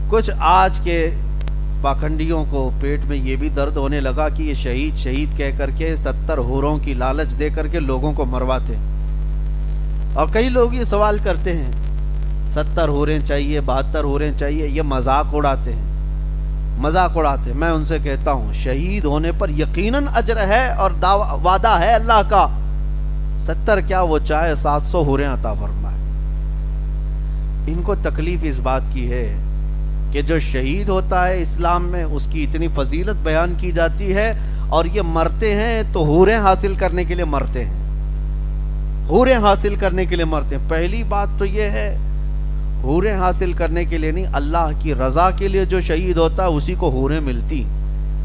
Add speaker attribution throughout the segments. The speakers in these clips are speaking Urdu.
Speaker 1: کچھ آج کے پاکھنڈیوں کو پیٹ میں یہ بھی درد ہونے لگا کہ یہ شہید شہید کہہ کر کے 70 حوروں کی لالچ دے کر کے لوگوں کو مرواتے ہیں۔ اور کئی لوگ یہ سوال کرتے ہیں 70 حوریں چاہیے، 72 حوریں چاہیے، یہ مذاق اڑاتے ہیں، مذاق اڑاتے ہیں۔ میں ان سے کہتا ہوں شہید ہونے پر یقیناً اجر ہے اور وعدہ ہے اللہ کا، 70 کیا وہ چاہے 700 حوریں عطا فرمائے۔ ان کو تکلیف اس بات کی ہے کہ جو شہید ہوتا ہے اسلام میں اس کی اتنی فضیلت بیان کی جاتی ہے، اور یہ مرتے ہیں تو حوریں حاصل کرنے کے لیے مرتے ہیں، حوریں حاصل کرنے کے لیے مرتے ہیں۔ پہلی بات تو یہ ہے حوریں حاصل کرنے کے لیے نہیں، اللہ کی رضا کے لیے جو شہید ہوتا ہے اسی کو حوریں ملتی،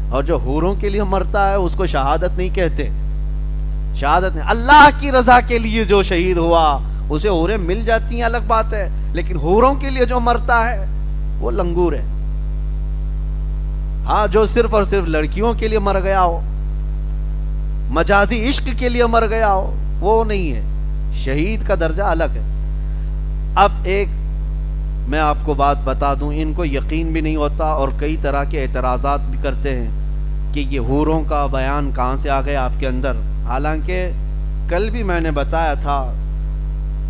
Speaker 1: اور جو حوروں کے لیے مرتا ہے اس کو شہادت نہیں کہتے، شہادت نہیں۔ اللہ کی رضا کے لیے جو شہید ہوا اسے حوریں مل جاتی ہیں الگ بات ہے، لیکن حوروں کے لیے جو مرتا ہے وہ لنگور ہے۔ ہاں جو صرف اور صرف لڑکیوں کے لیے مر گیا ہو، مجازی عشق کے لیے مر گیا ہو، وہ نہیں ہے، شہید کا درجہ الگ ہے۔ اب ایک میں آپ کو بات بتا دوں، ان کو یقین بھی نہیں ہوتا اور کئی طرح کے اعتراضات بھی کرتے ہیں کہ یہ حوروں کا بیان کہاں سے آ گیا آپ کے اندر، حالانکہ کل بھی میں نے بتایا تھا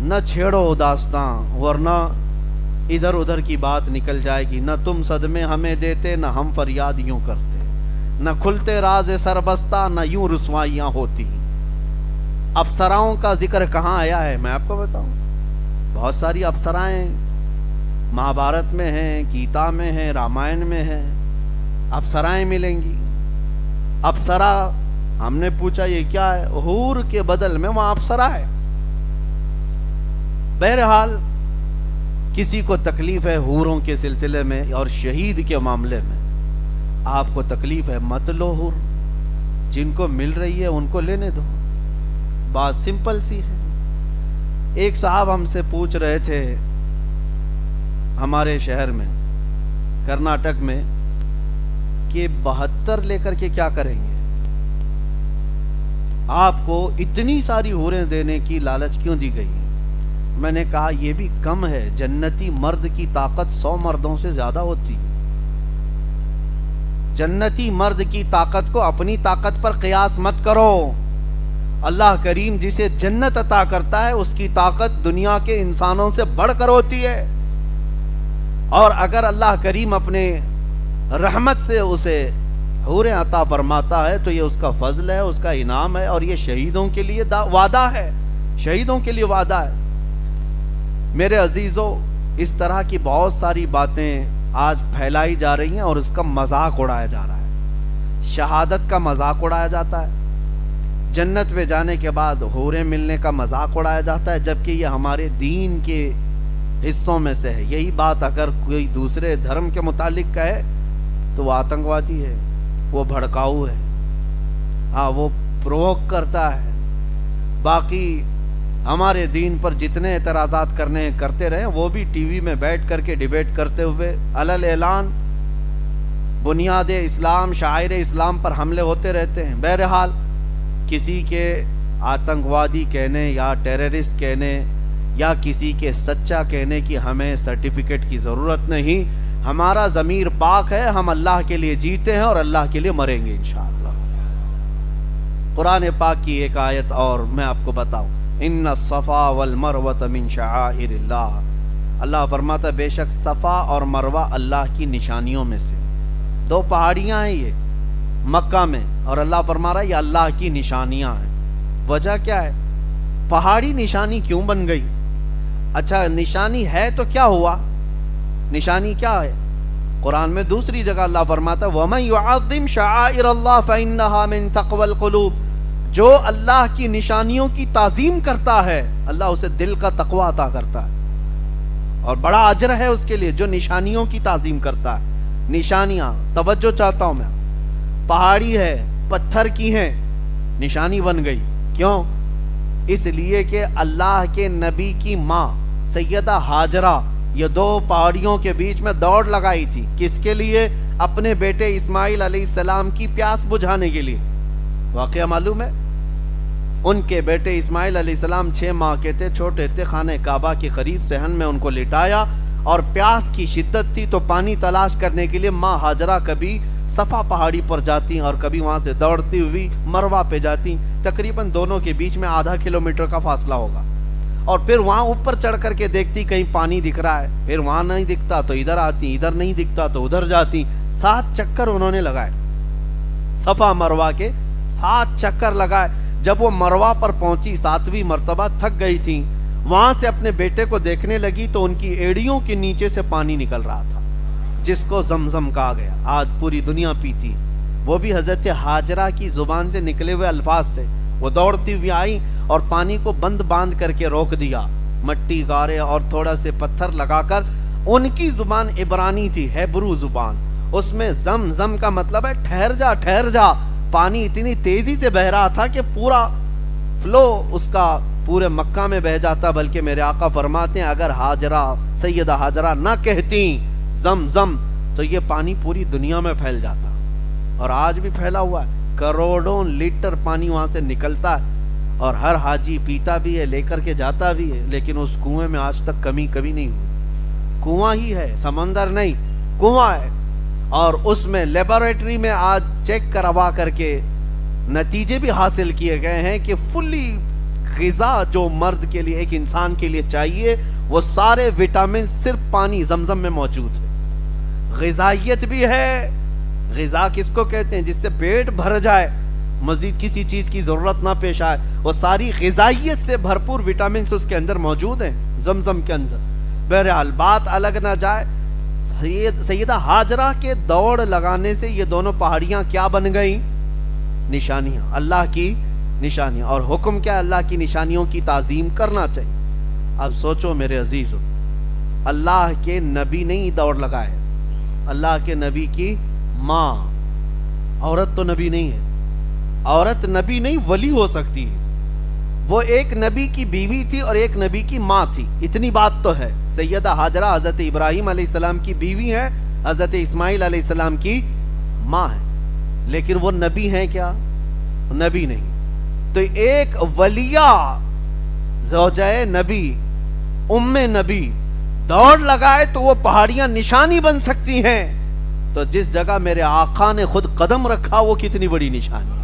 Speaker 1: نہ چھیڑو داستاں ورنہ ادھر ادھر کی بات نکل جائے گی، نہ تم صدمے ہمیں دیتے نہ ہم فریاد یوں کرتے، نہ کھلتے راز سربستہ نہ یوں رسوائیاں ہوتی۔ ابصراؤں کا ذکر کہاں آیا ہے میں آپ کو بتاؤں، بہت ساری ابصرائیں مہابھارت میں ہیں، گیتا میں ہیں، رامائن میں ہیں، ابصرائیں ملیں گی۔ ابصرا ہم نے پوچھا یہ کیا ہے، حور کے بدل میں وہاں ابصرا ہے۔ بہرحال کسی کو تکلیف ہے حوروں کے سلسلے میں اور شہید کے معاملے میں، آپ کو تکلیف ہے مت لو حور، جن کو مل رہی ہے ان کو لینے دو، بات سمپل سی ہے۔ ایک صاحب ہم سے پوچھ رہے تھے ہمارے شہر میں کرناٹک میں کہ 72 لے کر کے کیا کریں گے، آپ کو اتنی ساری حوریں دینے کی لالچ کیوں دی گئی ہے؟ میں نے کہا یہ بھی کم ہے، جنتی مرد کی طاقت 100 مردوں سے زیادہ ہوتی ہے۔ جنتی مرد کی طاقت کو اپنی طاقت پر قیاس مت کرو، اللہ کریم جسے جنت عطا کرتا ہے اس کی طاقت دنیا کے انسانوں سے بڑھ کر ہوتی ہے، اور اگر اللہ کریم اپنے رحمت سے اسے حوریں عطا فرماتا ہے تو یہ اس کا فضل ہے، اس کا انعام ہے، اور یہ شہیدوں کے لیے وعدہ ہے، شہیدوں کے لیے وعدہ ہے۔ میرے عزیزو، اس طرح کی بہت ساری باتیں آج پھیلائی جا رہی ہیں اور اس کا مذاق اڑایا جا رہا ہے، شہادت کا مذاق اڑایا جاتا ہے، جنت میں جانے کے بعد حوریں ملنے کا مذاق اڑایا جاتا ہے، جبکہ یہ ہمارے دین کے حصوں میں سے ہے۔ یہی بات اگر کوئی دوسرے دھرم کے متعلق کہے تو وہ آتنکوادی ہے، وہ بھڑکاؤ ہے، ہاں وہ پرووک کرتا ہے۔ باقی ہمارے دین پر جتنے اعتراضات کرتے رہے وہ بھی ٹی وی میں بیٹھ کر کے ڈیبیٹ کرتے ہوئے علل اعلان بنیاد اسلام، شاعر اسلام پر حملے ہوتے رہتے ہیں۔ بہرحال کسی کے آتنکوادی کہنے یا ٹیررسٹ کہنے یا کسی کے سچا کہنے کی ہمیں سرٹیفکیٹ کی ضرورت نہیں، ہمارا ضمیر پاک ہے، ہم اللہ کے لیے جیتے ہیں اور اللہ کے لیے مریں گے انشاءاللہ۔ قرآن پاک کی ایک آیت اور میں آپ کو بتاؤں، ان الصفا والمروۃ من شعائر اللہ، اللہ فرماتا ہے بے شک صفا اور مروہ اللہ کی نشانیوں میں سے، 2 پہاڑیاں ہیں یہ مکہ میں، اور اللہ فرما رہا ہے یہ اللہ کی نشانیاں ہیں۔ وجہ کیا ہے؟ پہاڑی نشانی کیوں بن گئی؟ اچھا نشانی ہے تو کیا ہوا؟ نشانی کیا ہے؟ قرآن میں دوسری جگہ اللہ فرماتا ہے وَمَن يُعَظِّمْ شَعَائِرَ اللَّهِ فَإِنَّهَا مِن تَقْوَى الْقُلُوبِ، جو اللہ کی نشانیوں کی تعظیم کرتا ہے اللہ اسے دل کا تقوی عطا کرتا ہے، اور بڑا اجر ہے اس کے لیے جو نشانیوں کی تعظیم کرتا ہے۔ نشانیاں توجہ چاہتا ہوں میں، پہاڑی ہے، پتھر کی ہیں، نشانی بن گئی، کیوں؟ اس لیے کہ اللہ کے نبی کی ماں سیدہ ہاجرہ یہ 2 پہاڑیوں کے بیچ میں دوڑ لگائی تھی، کس کے لیے؟ اپنے بیٹے اسماعیل علیہ السلام کی پیاس بجھانے کے لیے۔ واقعہ معلوم ہے، ان کے بیٹے اسماعیل علیہ السلام 6 ماہ کے تھے، چھوٹے تھے، خانہ کعبہ کے قریب صحن میں ان کو لٹایا اور پیاس کی شدت تھی، تو پانی تلاش کرنے کے لیے ماں ہاجرہ کبھی صفا پہاڑی پر جاتی اور کبھی وہاں سے دوڑتی ہوئی مروہ پہ جاتی، تقریباً دونوں کے بیچ میں آدھا کلومیٹر کا فاصلہ ہوگا، اور پھر وہاں اوپر چڑھ کر کے دیکھتی کہیں پانی دکھ رہا ہے، پھر وہاں نہیں دکھتا تو ادھر آتی، ادھر نہیں دکھتا تو ادھر جاتی۔ 7 چکر انہوں نے لگائے، صفا مروہ کے 7 چکر لگائے۔ جب وہ مروہ پر پہنچی 7ویں مرتبہ تھک گئی تھی، وہاں سے اپنے بیٹے کو دیکھنے لگی تو ان کی ایڑیوں کے نیچے سے پانی نکل رہا تھا، جس کو زمزم کہا گیا، آج پوری دنیا پیتی۔ وہ بھی حضرت ہاجرہ کی زبان سے نکلے ہوئے الفاظ تھے۔ وہ دوڑتی ہوئی آئی اور پانی کو بند باندھ کر کے روک دیا، مٹی گارے اور تھوڑا سے پتھر لگا کر۔ ان کی زبان عبرانی تھی، ہیبرو زبان، اس میں زم کا مطلب ہے ٹھہر جا ٹھہر جا۔ پانی اتنی تیزی سے بہ رہا تھا کہ پورا فلو اس کا پورے مکہ میں بہ جاتا، بلکہ میرے آقا فرماتے ہیں اگر ہاجرہ سیدہ ہاجرہ نہ کہتی زم تو یہ پانی پوری دنیا میں پھیل جاتا، اور آج بھی پھیلا ہوا ہے، کروڑوں لیٹر پانی وہاں سے نکلتا ہے، اور ہر حاجی پیتا بھی ہے، لے کر کے جاتا بھی ہے، لیکن اس کنویں میں آج تک کمی کبھی نہیں ہوئی۔ کنواں ہی ہے، سمندر نہیں، کنواں ہے، اور اس میں لیبارٹری میں آج چیک کروا کر کے نتیجے بھی حاصل کیے گئے ہیں کہ فلی غذا جو مرد کے لیے، ایک انسان کے لیے چاہیے، وہ سارے وٹامن صرف پانی زمزم میں موجود ہے۔ غذائیت بھی ہے، غذا کس کو کہتے ہیں؟ جس سے پیٹ بھر جائے، مزید کسی چیز کی ضرورت نہ پیش آئے، وہ ساری غذائیت سے بھرپور وٹامنز اس کے اندر موجود ہیں زمزم کے اندر۔ بہرحال بات الگ نہ جائے، سیدہ ہاجرہ کے دوڑ لگانے سے یہ دونوں پہاڑیاں کیا بن گئیں؟ نشانیاں، اللہ کی نشانیاں۔ اور حکم کیا؟ اللہ کی نشانیوں کی تعظیم کرنا چاہیے۔ اب سوچو میرے عزیزو، اللہ کے نبی نہیں دوڑ لگائے، اللہ کے نبی کی ماں، عورت تو نبی نہیں ہے، عورت نبی نہیں ولی ہو سکتی ہے، وہ ایک نبی کی بیوی تھی اور ایک نبی کی ماں تھی، اتنی بات تو ہے۔ سیدہ ہاجرہ حضرت ابراہیم علیہ السلام کی بیوی ہے، حضرت اسماعیل علیہ السلام کی ماں ہے، لیکن وہ نبی ہیں کیا؟ نبی نہیں۔ تو ایک ولیہ زوجہ نبی، ام نبی دوڑ لگائے تو وہ پہاڑیاں نشانی بن سکتی ہیں، تو جس جگہ میرے آقا نے خود قدم رکھا وہ کتنی بڑی نشانی ہے۔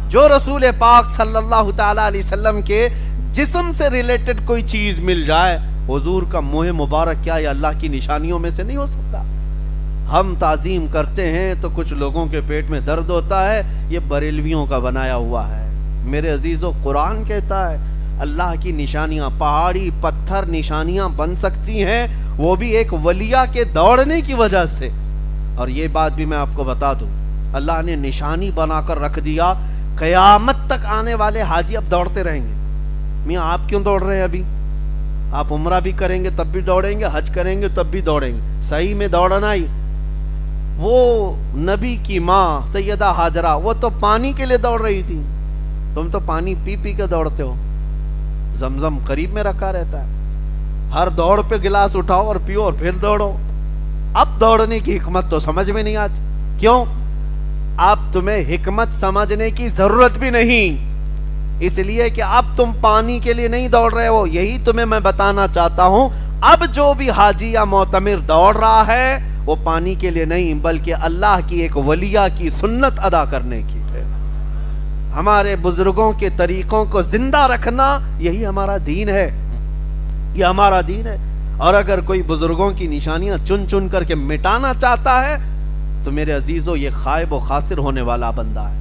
Speaker 1: جو رسول پاک صلی اللہ تعالی علیہ وسلم کے جسم سے ریلیٹڈ کوئی چیز مل جائے، حضور کا منہ مبارک کیا یہ اللہ کی نشانیوں میں سے نہیں ہو سکتا؟ ہم تعظیم کرتے ہیں تو کچھ لوگوں کے پیٹ میں درد ہوتا ہے، یہ بریلویوں کا بنایا ہوا ہے۔ میرے عزیزو، قرآن کہتا ہے اللہ کی نشانیاں، پہاڑی پتھر نشانیاں بن سکتی ہیں، وہ بھی ایک ولیہ کے دوڑنے کی وجہ سے۔ اور یہ بات بھی میں آپ کو بتا دوں، اللہ نے نشانی بنا کر رکھ دیا، قیامت تک آنے والے حاجی اب دوڑتے رہیں گے۔ میاں آپ کیوں دوڑ رہے ہیں؟ ابھی آپ عمرہ بھی کریں گے تب بھی دوڑیں گے، حج کریں گے تب بھی دوڑیں گے، صحیح میں دوڑنا ہی۔ وہ نبی کی ماں سیدہ ہاجرہ، وہ تو پانی کے لیے دوڑ رہی تھی، تم تو پانی پی پی کے دوڑتے ہو، زمزم قریب میں رکھا رہتا ہے، ہر دوڑ پہ گلاس اٹھاؤ اور پیو اور پھر دوڑو۔ اب دوڑنے کی حکمت تو سمجھ میں نہیں آتی، کیوں؟ اب تمہیں حکمت سمجھنے کی ضرورت بھی نہیں، اس لیے کہ اب تم پانی کے لیے نہیں دوڑ رہے ہو۔ یہی تمہیں میں بتانا چاہتا ہوں، اب جو بھی حاجی یا معتمر دوڑ رہا ہے وہ پانی کے لیے نہیں، بلکہ اللہ کی ایک ولیہ کی سنت ادا کرنے کی ہے۔ ہمارے بزرگوں کے طریقوں کو زندہ رکھنا یہی ہمارا دین ہے، یہ ہمارا دین ہے۔ اور اگر کوئی بزرگوں کی نشانیاں چن چن کر کے مٹانا چاہتا ہے تو میرے عزیزو یہ خائب و خاسر ہونے والا بندہ ہے۔